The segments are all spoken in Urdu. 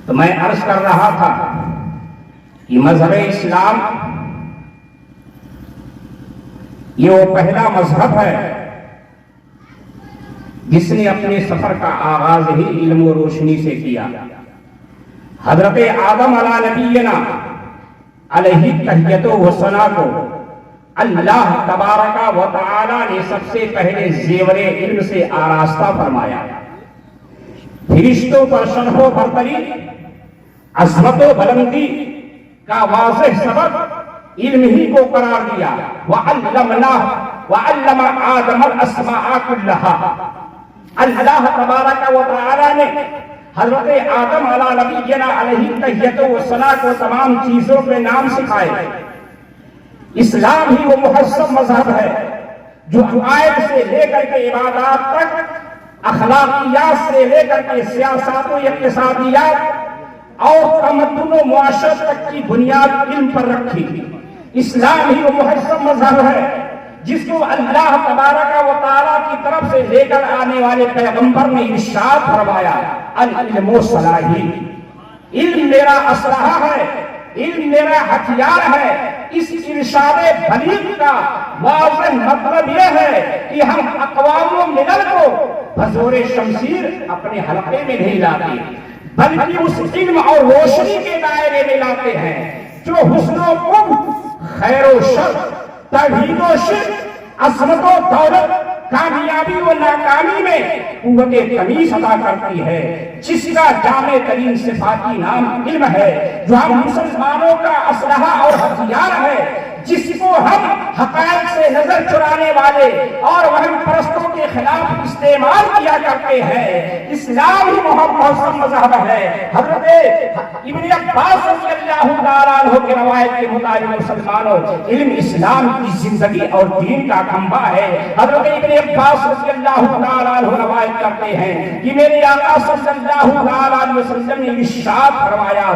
تو میں عرض کر رہا تھا کہ مذہب اسلام یہ وہ پہلا مذہب ہے جس نے اپنے سفر کا آغاز ہی علم و روشنی سے کیا۔ حضرت آدم علی نبینا علیہ تحیت و ثنا کو اللہ تبارک و تعالی نے سب سے پہلے زیور علم سے آراستہ فرمایا۔ فرشتوں پر شرف و برتری، عظمت و بلندی کا واضح سبب علم ہی کو قرار دیا۔ وَعَلَّمَ آدَمَ الْأَسْمَاءَ كُلَّهَا، اللہ تبارک و تعالی نے حضرت آدم علی نبینا علیہ تحیت و ثنا کو تمام چیزوں کے نام سکھائے۔ اسلام ہی وہ مہذب مذہب ہے جو عقائد سے لے کر کے عبادات تک، اخلاقیات سے لے کر کے سیاست و اقتصادیات اور تمدن و معاشرت تک کی بنیاد علم پر رکھی۔ اسلام ہی وہ مہذب مذہب ہے جس کو اللہ تبارک و تعالیٰ کی طرف سے لے کر آنے والے پیغمبر نے ارشاد فرمایا، العلم سلاحی، علم میرا اسلحہ ہے، علم میرا ہتھیار ہے۔ اس ارشاد بلیغ کا واضح مطلب یہ ہے کہ ہم اقوام ملل کو بزور شمشیر اپنے حلقے میں نہیں لاتے، بلکہ اس علم اور روشنی کے دائرے میں لاتے ہیں جو حسن و قبح، خیر و شر، توحید و شرک، عظمت و دولت، کامیابی و ناکامی میں قوت تمیز عطا کرتی ہے، جس کا جامع ترین صفاتی نام علم ہے، جو ہم مسلمانوں کا اسلحہ اور ہتھیار ہے، جس کو ہم حقائق سے نظر چرانے والے اور وہم پرستوں کے خلاف استعمال کیا کرتے ہیں۔ اسلام ہی محسن مذہب ہے۔ حضرت ابن عباس رضی اللہ تعالیٰ عنہ کی روایت کے مطابق مسلمانوں، علم اسلام کی زندگی اور دین کا کھمبا ہے۔ حضرت ابن عباس رضی اللہ تعالیٰ عنہ روایت کرتے ہیں کہ میرے آقا صلی اللہ تعالیٰ علیہ وسلم نے ارشاد فرمایا،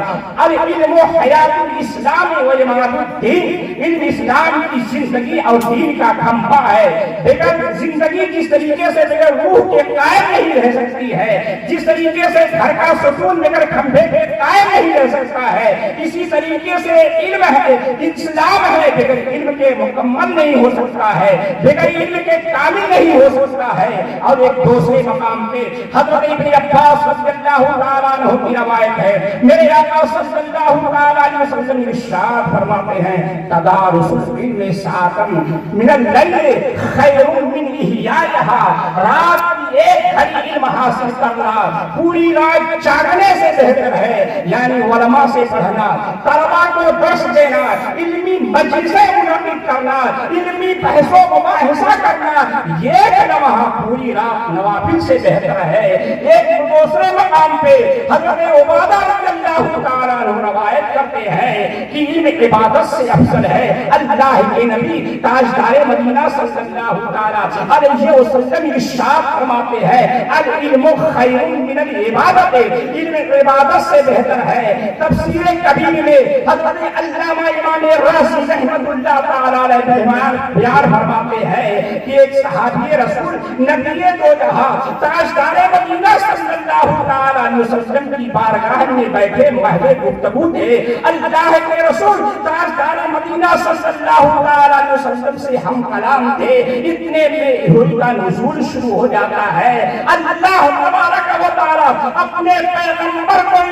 العلم حیات الاسلام و امامت الدین، علم اسلام کی زندگی اور دین کا کھمبا ہے۔ بغیر زندگی جس طریقے سے بغیر روح کے قائم نہیں رہ سکتی ہے، جس طریقے سے گھر کا ستون بغیر کھمبے کے قائم نہیں رہ سکتا ہے، اسی طریقے سے علم ہے، اسلام ہے، بغیر علم کے مکمل نہیں ہو سکتا ہے، بغیر علم کے کامل نہیں ہو سکتا ہے۔ اور ایک دوسرے مقام پہ حضرت ابن عباس رضی اللہ تعالیٰ عنہ کی روایت ہے، میرے آقا صلی اللہ تعالیٰ علیہ وسلم ارشاد فرماتے ہیں، تدارس العلم ساعۃ من اللیل خیر من احیائها، رات کی ایک گھڑی علم حاصل کرنا پوری رات جاگنے سے بہتر ہے۔ یعنی علماء سے پڑھنا، طلباء کو درس دینا، علمی مجلسیں منعقد کرنا، علمی بحث و مباحثہ کرنا، یہ لمحہ پوری رات نوافل سے بہتر ہے۔ ایک دوسرے مقام پہ حضرت عبادہ رضی اللہ تعالیٰ عنہ روایت کرتے ہیں کہ علم عبادت سے افضل ہے۔ اللہ کے نبی تاجدار مدینہ صلی اللہ تعالیٰ علیہ وسلم ارشاد فرماتے ہیں، العلم خیر من العبادت، علم عبادت سے بہتر ہے۔ تفسیر کبیر میں حضرت علامہ امام رازی رحمۃ اللہ تعالیٰ علیہ بیان فرماتے ہیں کہ ایک صحابی رسول نبی دو جہاں تاجدار مدینہ صلی اللہ تعالیٰ علیہ وسلم کی بارگاہ میں بیٹھے محض گفتگو تھے۔ اللہ کے رسول تاجدار مدینہ صلی اللہ تعالیٰ علیہ وسلم سے ہم کلام تھے، اتنے میں وحی کا نزول شروع ہو جاتا ہے۔ اللہ تبارک و تعالیٰ اپنے پیغمبر کو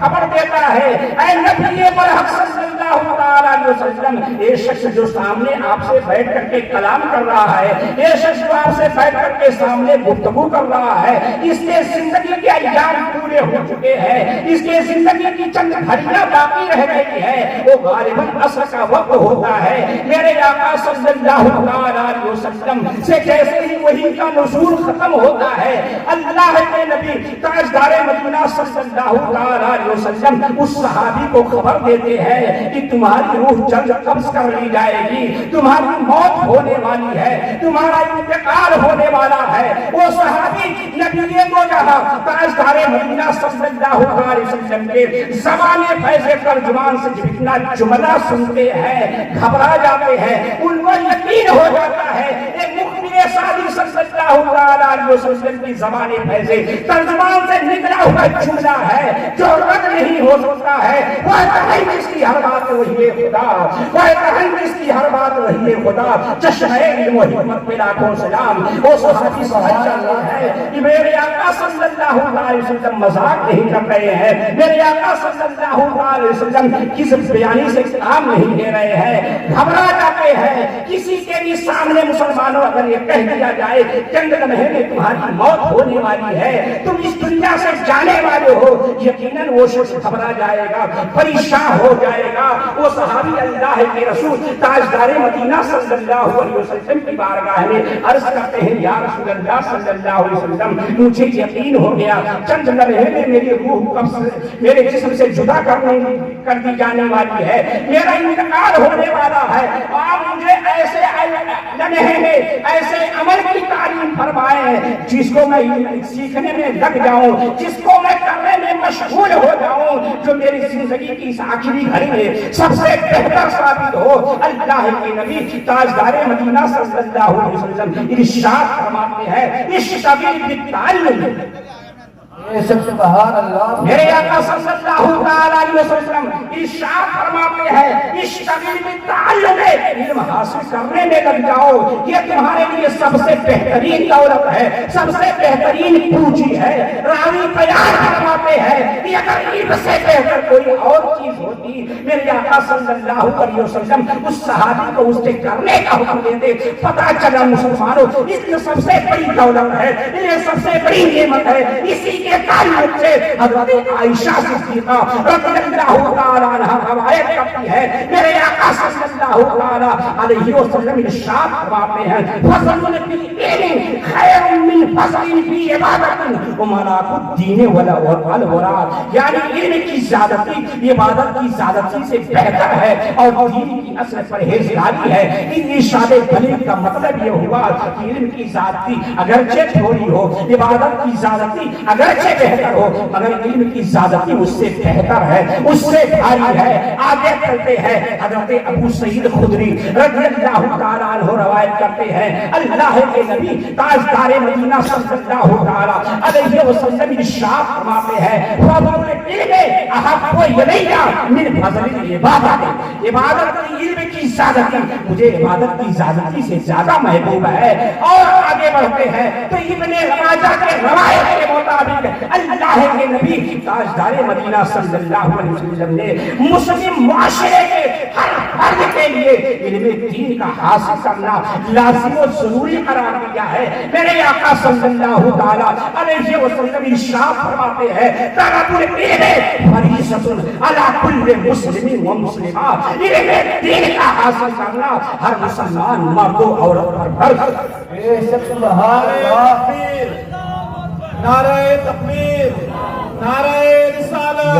خبر دیتا ہے، اے نبی برحق صلی اللہ تعالیٰ علیہ وسلم، یہ شخص جو سامنے آپ سے بیٹھ کر کے کلام کر رہا ہے، یہ شخص جو آپ سے بیٹھ کر کے سامنے گفتگو کر رہا ہے، اس کے زندگی کے ایام پورے ہو چکے ہیں، اس کے زندگی کی چند گھڑیاں باقی رہ گئی ہے، وہ غالباً عصر کا وقت ہوتا ہے۔ میرے آقا صلی اللہ علیہ وسلم سے جیسے ہی وحی کا نزول ختم ہوتا ہے، اللہ کے نبی تاجدار مدینہ صلی اللہ علیہ وسلم اس صحابی کو خبر دیتے ہیں کہ تمہاری روح جلد قبض کر لی جائے گی، تمہاری موت ہونے والی ہے، تمہارا انتقال ہونے والا ہے۔ وہ صحابی نبی دو جہاں تاجدار مدینہ صلی اللہ علیہ وسلم کے زبان فیض ترجمان سے جتنا جملہ سنتے ہیں گھبرا جاتے ہیں، ان کو یقین ہو جاتا ہے ایک مخبر صادق صلی اللہ علیہ وسلم کی زبان فیض ترجمان سے نکلا ہوا جملہ ہے جو رد نہیں نہیں ہو سکتا ہے، وہ اتحاد جس کی ہر بات وہی خدا، وہ اتحاد جس کی ہر بات وہی خدا، چشمہ علم و حکمت پہ لاکھوں سلام، وہ صحابی سمجھ جاتا ہے کہ میرے آقا صلی اللہ علیہ وسلم مذاق نہیں کر رہے ہیں، میرے آقا صلی اللہ علیہ وسلم کس بیانی سے کام نہیں لے رہے ہیں، گھبرا جاتے ہیں۔ کسی کے بھی سامنے مسلمانوں اگر یہ کہہ دیا جائے چند لمحے میں تمہاری موت ہونے والی ہے، تم اس دنیا سے جانے والے ہو، یقیناً وہ شخص گھبرا جائے گا، پریشان ہو جائے گا۔ وہ صحابی اللہ کے رسول تاجدار مدینہ صلی اللہ علیہ وسلم کی بارگاہ میں عرض کرتے ہیں، یا رسول اللہ صلی اللہ علیہ وسلم، مجھے یقین ہو گیا چند لمحے میں میری روح میرے جسم سے جدا کر دی جانے والی ہے، میرا انتقال ہونے والا ہے، آپ مجھے ایسے لمحے میں ایسے عمل کی تعلیم فرمائے جس کو میں سیکھنے میں لگ جاؤں، جس کو میں کرنے میں مشغول ہو جاؤں، جو میری زندگی کی اس آخری گھڑی میں سب سے بہتر ثابت ہو۔ اللہ کے نبی تاجدار مدینہ صلی اللہ علیہ وسلم ارشاد فرماتے ہیں، اشتغل بالتعلم، سبحان اللہ، میرے آقا صلی اللہ علیہ وسلم ارشاد فرماتے ہیں، اشتغل بالتعلم، علم حاصل کرنے میں لگ جاؤ، یہ تمہارے لیے سب سے بہترین دولت ہے، سب سے بہترین پونجی ہے۔ راوی بیان فرماتے ہیں کہ اگر علم سے بہتر کوئی اور چیز ہوتی، میرے آقا صلی اللہ علیہ وسلم اس صحابی کو اس سے کرنے کا حکم دیتے۔ پتہ چلا مسلمانوں، اس میں سب سے بڑی دولت ہے، یہ سب سے بڑی نعمت ہے، اسی کے تعلق سے حضرت عائشہ صدیقہ رضی اللہ تعالی عنہا روایت کرتی ہے، میرے آقا صلی اللہ تعالی علیہ وسلم ارشاد فرماتے ہیں، فضل فی علم خیر من فضل فی عبادت وملاک الدین والورع، یعنی علم کی زیادتی عبادت کی زیادتی سے بہتر ہے اور دین کی اصل پرہیزگاری ہے۔ ان ارشاد بلیغ کا مطلب یہ ہوا کہ علم کی زیادتی اگرچہ تھوڑی ہو، عبادت کی زیادتی اگرچہ بہتر ہو، مگر علم کی زیادتی اس سے بہتر ہے، اس سے بھاری ہے۔ آگے چلتے ہیں، حضرت ابو سعید خدری رضی اللہ تعالیٰ عنہ روایت کرتے ہیں، اللہ کے نبی تاجدار مدینہ صلی اللہ تعالیٰ علیہ وسلم ارشاد فرماتے ہیں، فضل العلم احب الی من فضل العبادت، عبادت کی علم کی زیادتی مجھے عبادت کی زیادتی سے زیادہ محبوب ہے۔ اور آگے بڑھتے ہیں تو ابن ماجہ کے روایت کے مطابق اللہ کے نبی تاجدار مدینہ صلی اللہ علیہ وسلم نے مسلم معاشرے کے ہر فرد کے لیے علم دین کا حاصل کرنا لازم و ضروری قرار دیا ہے۔ میرے آقا صلی اللہ تعالی علیہ وسلم ارشاد فرماتے ہیں، طلب العلم فریضۃ علی کل مسلم و مسلمہ، علم دین کا حاصل کرنا ہر مسلمان مرد و عورت پر فرض ہے۔ سبحان اللہ، نعرہ تکبیر، نعرہ رسالت،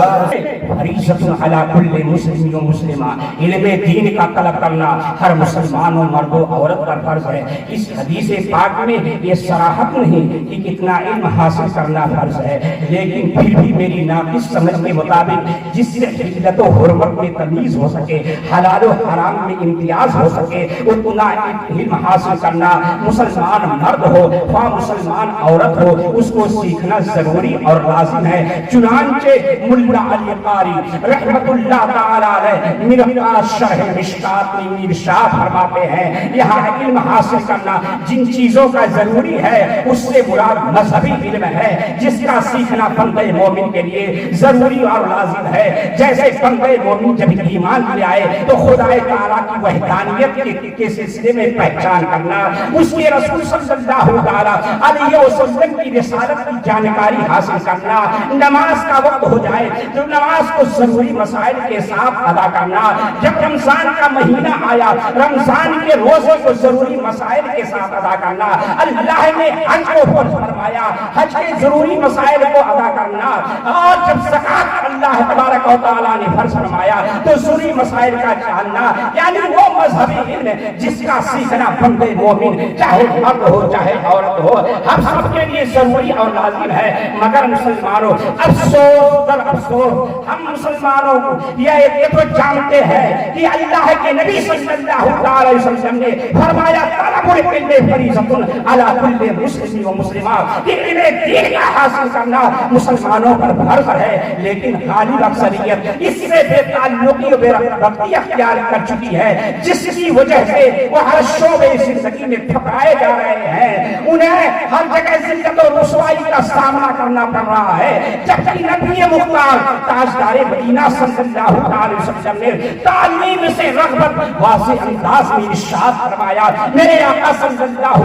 فریضۃ علی کل مسلم و مسلمہ، علم دین کا طلب کرنا ہر مسلمان و مرد و عورت پر فرض ہے۔ اس حدیث پاک میں یہ صراحت نہیں کہ کتنا علم حاصل کرنا فرض ہے، لیکن پھر بھی میری ناقص سمجھ کے مطابق جس سے حلت و حرمت میں تمیز ہو سکے، حلال و حرام میں امتیاز ہو سکے، اتنا علم حاصل کرنا مسلمان مرد ہو یا مسلمان عورت ہو اس کو سیکھنا ضروری اور لازم ہے۔ چنانچہ ملا علی قاری رحمت اللہ تعالی علیہ مرقات شرح مشکات میں ارشاد فرماتے ہیں، یہاں علم حاصل کرنا جن چیزوں کا ضروری ہے اس سے مراد مذہبی علم ہے، جس کا سیکھنا بندہ مومن کے لیے ضروری اور لازم ہے۔ جیسے بندہ مومن جب ایمان لے آئے تو خدا تعالیٰ کی وحدانیت کے سلسلے میں پہچان کرنا، اس کے رسول صلی اللہ تعالیٰ علیہ وسلم کی رسالت کی جانکاری حاصل کرنا، نماز کا وقت ہو جائے تو نماز کو ضروری مسائل کے ساتھ ادا کرنا، جب رمضان کا مہینہ آیا رمضان کے روزے کو ضروری مسائل کے ساتھ ادا کرنا، اللہ نے حج کو فرض فرمایا حج کے ضروری مسائل کو ادا کرنا، اور جب زکات اللہ تبارک و تعالیٰ نے فرض فرمایا تو ضروری مسائل کا جاننا، یعنی وہ مذہبی علم جس کا سیکھنا بندے مومن چاہے مرد ہو چاہے عورت ہو ہم سب کے لیے ضروری اور لازم ہے۔ مگر مسلمانوں افسوس در افسوس ہم مسلمانوں یہ تو جانتے ہیں کہ اللہ کے نبی صلی اللہ علیہ وسلم نے فرمایا طلب العلم فریضۃ علی کل مسلم و مسلمہ، علم دین کا حاصل کرنا مسلمانوں پر فرض ہے، لیکن غالب اکثریت اس سے بے تعلقی و بے رغبتی اختیار کر چکی ہے، جس کی وجہ سے وہ ہر شعبے زندگی میں پھکائے جا رہے ہیں، انہیں ہر جگہ ذلت و رسوائی کا سامنا کرنا پڑ رہا ہے، جبکہ نبی مختار تاجدار مدینہ صلی اللہ علیہ وسلم نے تعلیم سے رغبت واضح انداز میں ارشاد فرمایا۔ میرے آقا صلی اللہ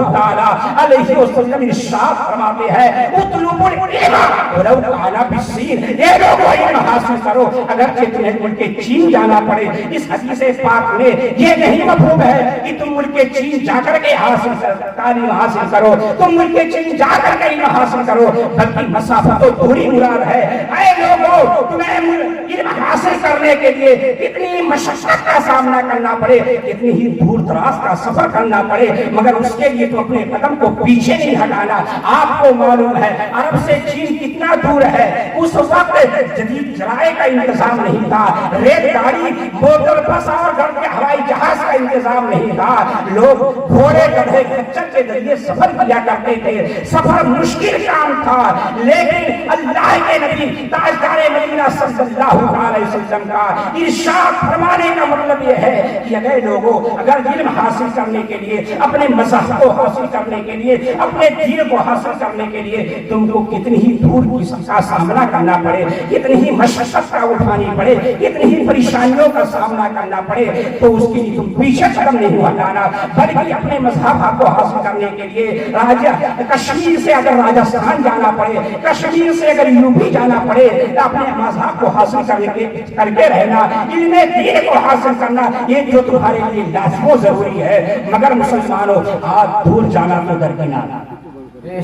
علیہ وسلم ارشاد فرماتے ہیں اطلبوا العلم ولو کان بالصین، یہ لوگوں علم حاصل کرو اگرچہ تمہیں ملک چین جانا پڑے۔ اس حدیث پاک میں یہ نہیں مفہوم ہے کہ تم ملک چین جا کر کے تعلیم حاصل کرو، تم ملک چین جا کر کے علم حاصل کرو، بلکہ مسافت و دوری مراد ہے۔ اے لوگوں، تمہیں علم حاصل کرنے کے لیے کتنی مشقت کا سامنا کرنا پڑے، کتنی ہی دور دراز کا سفر کرنا پڑے، مگر اس کے لیے تو اپنے قدم کو پیچھے نہیں ہٹانا۔ آپ کو معلوم ہے عرب سے چین کتنا دور ہے، اس وقت جدید ذرائع کا انتظام نہیں تھا، ریل گاڑی، موٹر بس اور گھر کے ہوائی جہاز کا انتظام نہیں تھا، لوگ گھوڑے گدھے خچر کے ذریعے سفر کیا کرتے تھے، سفر مشکل کام تھا، لیکن اللہ کے نبی تاجدار مدینہ صلی اللہ علیہ وسلم کا ارشاد فرمانے کا مطلب یہ ہے کہ اگر لوگوں اگر علم حاصل کرنے کے لیے، اپنے مذہب کو حاصل کرنے کے لیے، اپنے دین کو حاصل کرنے کے لیے تم کو کتنی ہی دور کا سامنا کرنا پڑے، کتنی ہی مشقت کا اٹھانی پڑے، کتنی ہی پریشانیوں کا سامنا کرنا پڑے، تو اس کے لیے تم پیچھے قدم نہیں ہٹانا، بلکہ اپنے مذہب کو حاصل کرنے کے لیے کشمیر سے اگر راجستھان جانا پڑے، کشمیر سے اگر یوپی جانا پڑے، تو اپنے مذہب کو حاصل کر کے رہنا، علم دین کو حاصل کرنا، یہ جو تمہارے لیے لازم و ضروری ہے۔ مگر مسلمانوں، آج دور جانا تو درکنار،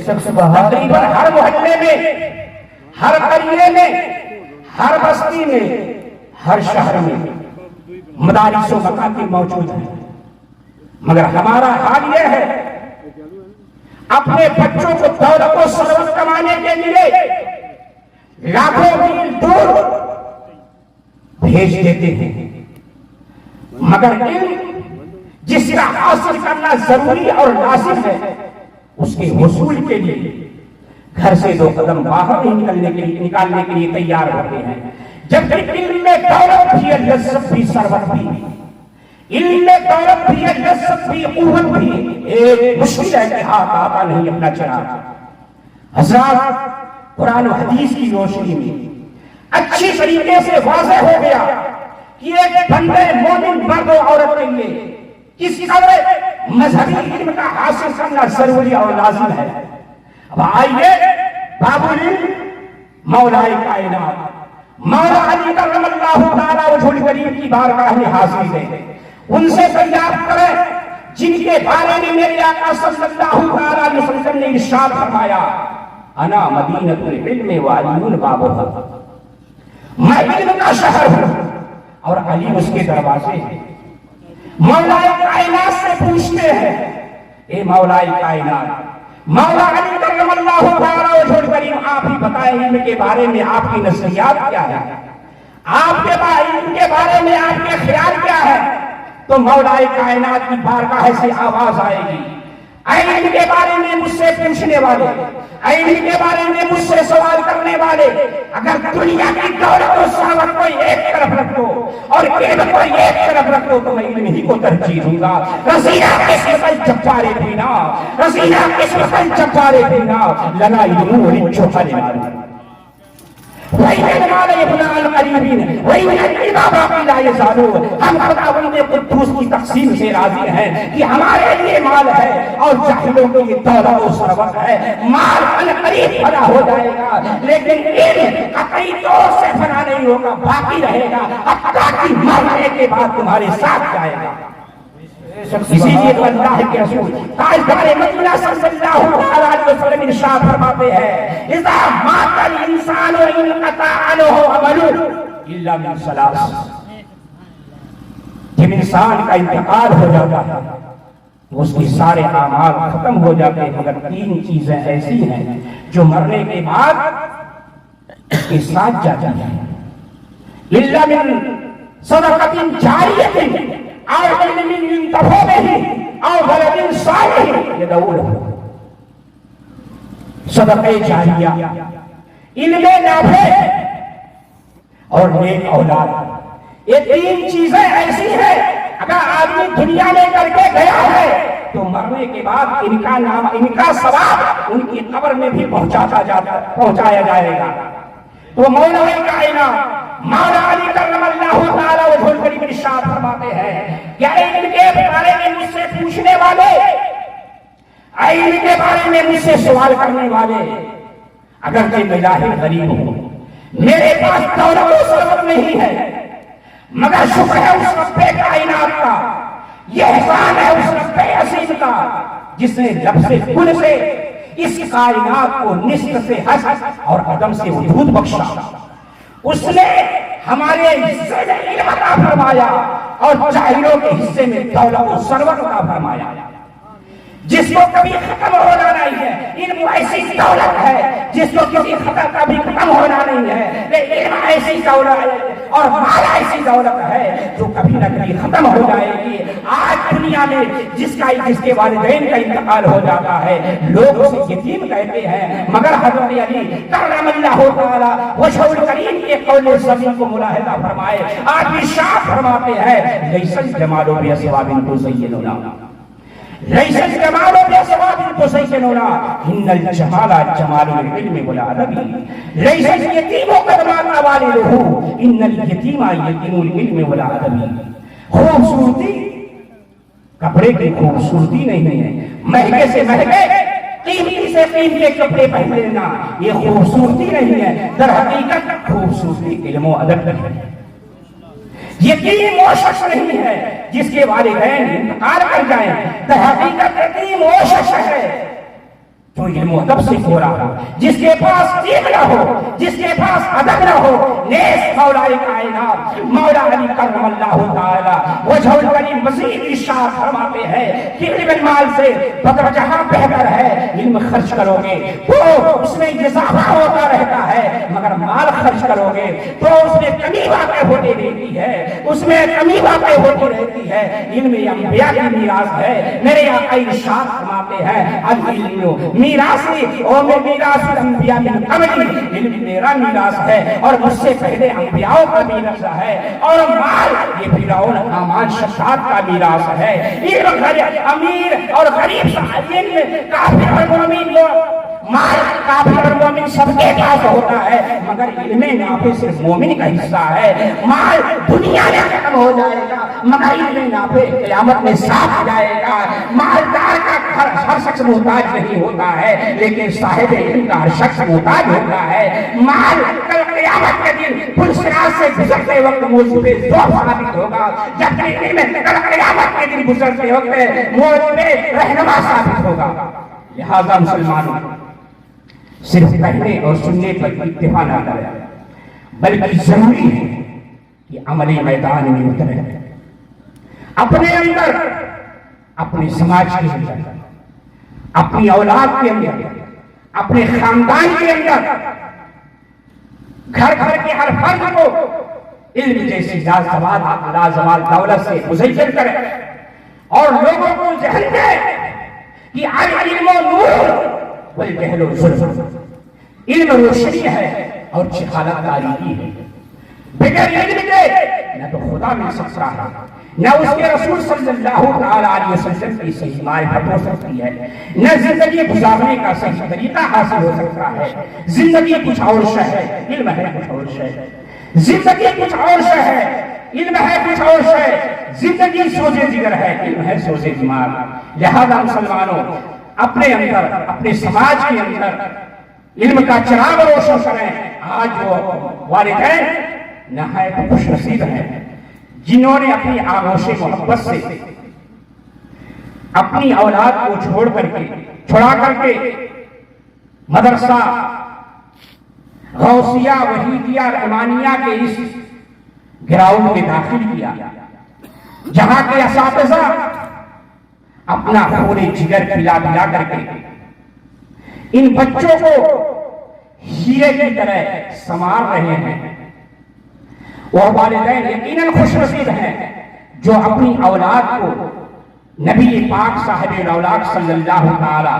تقریباً ہر محلے میں، ہر قریے میں، ہر بستی میں، ہر شہر میں مدارس و مکاتب موجود ہیں، مگر ہمارا حال یہ ہے اپنے بچوں کو دولت و ثروت کمانے کے لیے لاکھوں میل دور بھیج دیتے ہیں، مگر علم جس کا حاصل کرنا ضروری اور لازم ہے، اس کے حصول کے لیے گھر سے دو قدم باہر نکالنے کے لیے تیار ہوتے ہیں۔ جبکہ علم میں دولت بھی ہے، لذت بھی، ثروت بھی، علم میں دولت بھی ہے، لذت بھی، قوت بھی، ایک مشکل ہے کہ ہاتھ آتا نہیں اپنا چراغ۔ حضرات، قرآن و حدیث کی روشنی میں اچھی طریقے سے واضح ہو گیا کہ ایک بندے مومن مرد و عورت کے لیے کس قدر مذہبی علم کا حاصل کرنا ضروری اور لازم ہے۔ اب آئیے باب العلم مولائے کائنات مولا علی کرم اللہ تعالیٰ وجہ الکریم کی بارگاہ میں حاضر ہیں، ان سے دریافت کریں جن کے بارے میں میرے آقا صلی اللہ علیہ وسلم نے ارشاد فرمایا انا مدینۃ العلم وعلی بابھا، میں علم کا شہر ہوں اور علی اس کے دروازے ہیں۔ مولا کائنات سے پوچھتے ہیں اے مولا کائنات، مولا علی کرم اللہ تعالیٰ وجہ الکریم، آپ ہی بتائیں علم کے بارے میں آپ کی نظریات کیا ہے، آپ کے علم کے بارے میں آپ کے خیال کیا ہے؟ تو مولا کائنات کی بارگاہ سے آواز آئے گی، اے علم کے بارے میں مجھ سے پوچھنے والے، اے علم کے بارے میں مجھ سے سوال کرنے والے، اگر دنیا کی دولت و ثروت کو ایک طرف رکھ دو اور علم کو ایک طرف رکھ دو تو میں علم ہی کو ترجیح دوں گا۔ رضینا قسمت الجبار فینا، رضینا قسمت الجبار فینا، لنا علم الجوہر مالک، وَإِنَّ مَالَ يَبْنَى الْقَرِيبِينَ وَإِنَّ الْعِبَادَ بَاقِي لَا يَزَالُونَ۔ ہم خداوند قدوس کی تقسیم سے راضی ہیں کہ ہمارے لیے مال ہے اور جاہلوں کے لیے دولت و ثروت ہے۔ مال عنقریب فنا ہو جائے گا، لیکن علم قطعی طور سے فنا نہیں ہوگا، باقی رہے گا، حتیٰ کہ مرنے کے بعد تمہارے ساتھ جائے گا۔ اسی لیے تو اللہ کے رسول تاجدار مدینہ صلی اللہ علیہ وسلم ارشاد فرماتے ہیں اذا مات الانسان انقطع عنہ عمله الا من ثلاث، جب انسان کا انتقال ہو جاتا ہے اس کے سارے اعمال ختم ہو جاتے ہیں، مگر تین چیزیں ایسی ہیں جو مرنے کے بعد اس کے ساتھ جاتی ہیں، الا من صدقۃ جاریہ او علم ينتفع به او ولد صالح يدعو له۔ صدقہ جاریہ، علم نافع اور نیک اولاد، یہ تین چیزیں ایسی ہیں اگر آدمی دنیا میں کر کے گیا ہے تو مرنے کے بعد ان کا نام، ان کا ثواب ان کی قبر میں بھی پہنچایا جائے گا۔ تو مولا کائنات مولا علی کرم اللہ تعالی وجہ الکریم ارشاد فرماتے ہیں کہ علم کے بارے میں مجھ سے پوچھنے والے، علم کے بارے میں مجھ سے سوال کرنے والے، اگرچہ میں ظاہر غریب ہوں، میرے پاس دولت و ثروت نہیں ہے، مگر شکر ہے اس رب کائنات کا، یہ احسان ہے اس رب عظیم کا جس نے لفظ کل سے اس کائنات کو نصف سے حس اور عدم سے وجود بخشا۔ اس نے ہمارے حصے میں علم عطا فرمایا اور جاہلوں کے حصے میں دولت و ثروت عطا فرمایا، جس کو کبھی ختم ہونا نہیں ہے۔ علم ایسی دولت ہے جس کو کسی خطر کا بھی ختم ہونا نہیں ہے، لیکن علم ایسی دولت ہے اور مال ایسی دولت ہے جو کبھی نہ کبھی ختم ہو جائے گی۔ آج دنیا میں جس کے والدین کا انتقال ہو جاتا ہے لوگ اسے یتیم کہتے ہیں، مگر حضرت علی کرم اللہ تعالی وجہ الکریم کے قول سبھی کو ملاحظہ فرمائے، آج ارشاد فرماتے ہیں لیس الجمال بأثواب تزیننا، لیس الجمال بأثواب تزیننا ان الجمال جمال العلم والادب، لیس الیتیم قد مات والدہ ان الیتیم یتیم العلم والادب۔ خوبصورتی کپڑے کی خوبصورتی نہیں ہے، مہنگے سے مہنگے، قیمتی سے قیمتی کپڑے پہن لینا یہ خوبصورتی نہیں ہے، در حقیقت خوبصورتی علم و ادب ہے۔ یتیم وہ شخص نہیں ہے جس کے والدین انتقال کر جائیں، در حقیقت یتیم وہ شخص ہے جو علم و ادب سے کھو رہا ہو، جس کے پاس علم نہ ہو، جس کے پاس ادب نہ ہو۔ نیز مولا کائنات مولا علی کرم اللہ تعالی وجہ الکریم مزید ارشاد فرماتے ہیں کہ علم مال سے بدر جہاں بہتر ہے، علم خرچ کرو گے تو اس میں اضافہ ہوتا رہتا ہے، مگر مال خرچ کرو گے تو اس میں کمی واقع ہوتی رہتی ہے، اس میں کمی واقع ہوتی رہتی ہے۔ علم انبیاء کی میراث ہے، میرے آقا ارشاد فرماتے ہیں العلم میراثی اور میں میراث انبیاء من قبلی، علم میرا میراث ہے اور مجھ سے پہلے انبیاء کا میراث ہے، اور مال یہ فرعون حامان شداد کا میراث ہے۔ علم امیر اور غریب علم کافر اور مومن، مال کافر اور مومن سب کے پاس ہوتا ہے، مگر علم نافع صرف مومن کا حصہ ہے۔ مال دنیا میں ختم ہو جائے گا مگر علم نافع قیامت میں ساتھ جائے گا۔ مالدار کا ہر شخص محتاج نہیں ہوتا ہے، لیکن صاحب علم کا ہر شخص محتاج ہوتا ہے۔ مال کل قیامت کے دن پلسراج سے گزرتے وقت موضوع ذوق ثابت ہوگا، جبکہ علم کل قیامت کے دن گزرتے وقت موضوع رہنما ثابت ہوگا۔ لہذا مسلمانوں صرف کہنے اور سننے پر اکتفا نہ کریں، بلکہ ضروری ہے کہ عملی میدان میں اتریں، اپنے اندر، اپنے سماج کے اندر، اپنی اولاد کے اندر، اپنے خاندان کے اندر، گھر گھر کے ہر فرد کو علم جیسی لازوال دولت سے مزین کریں اور لوگوں کو ذہن دیں کہ العلم نور والجہل ظلم، علم روشنی ہے اور جہالت تاریکی ہے۔ بغیر علم کے نہ تو خدا مل سکتا ہے، نہ اس کے رسول صلی اللہ تعالی علیہ وسلم کی صحیح معرفت ہو سکتی ہے، نہ زندگی گزارنے کا صحیح طریقہ حاصل ہو سکتا ہے۔ زندگی کچھ اور شے ہے، علم ہے کچھ اور شے۔ زندگی کچھ اور شے ہے، علم ہے کچھ اور شے۔ زندگی سوزے جگر ہے، علم ہے سوزے دماغ۔ لہذا مسلمانوں اپنے اندر، اپنے سماج کے اندر علم کا چراغ روشن کریں۔ آج وہ والدین نہایت خوش نصیب ہیں جنہوں نے اپنی آغوش محبت سے اپنی اولاد کو چھوڑا کر کے مدرسہ غوثیہ وحیدیہ رحمانیہ کے اس گراؤنڈ میں داخل کیا، جہاں کے اساتذہ اپنا پورے جگر پلا کر کے ان بچوں کو ہیرے کی طرح سنوار رہے ہیں۔ وہ والدین یقیناً خوش نصیب ہیں جو اپنی اولاد کو نبی پاک صاحب الاولاد صلی اللہ تعالی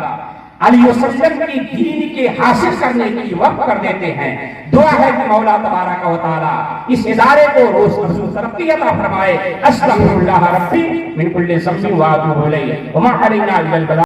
علیہ وسلم کی دین کے حاصل کرنے کی وقت کر دیتے ہیں. دعا ہے کہ مولا تبارک و تعالی اس ادارے کو روز روز ترقی عطا فرمائے. استغفر اللہ ربی من کل ذنب و اتوب الیہ وما علینا الا البلاغ.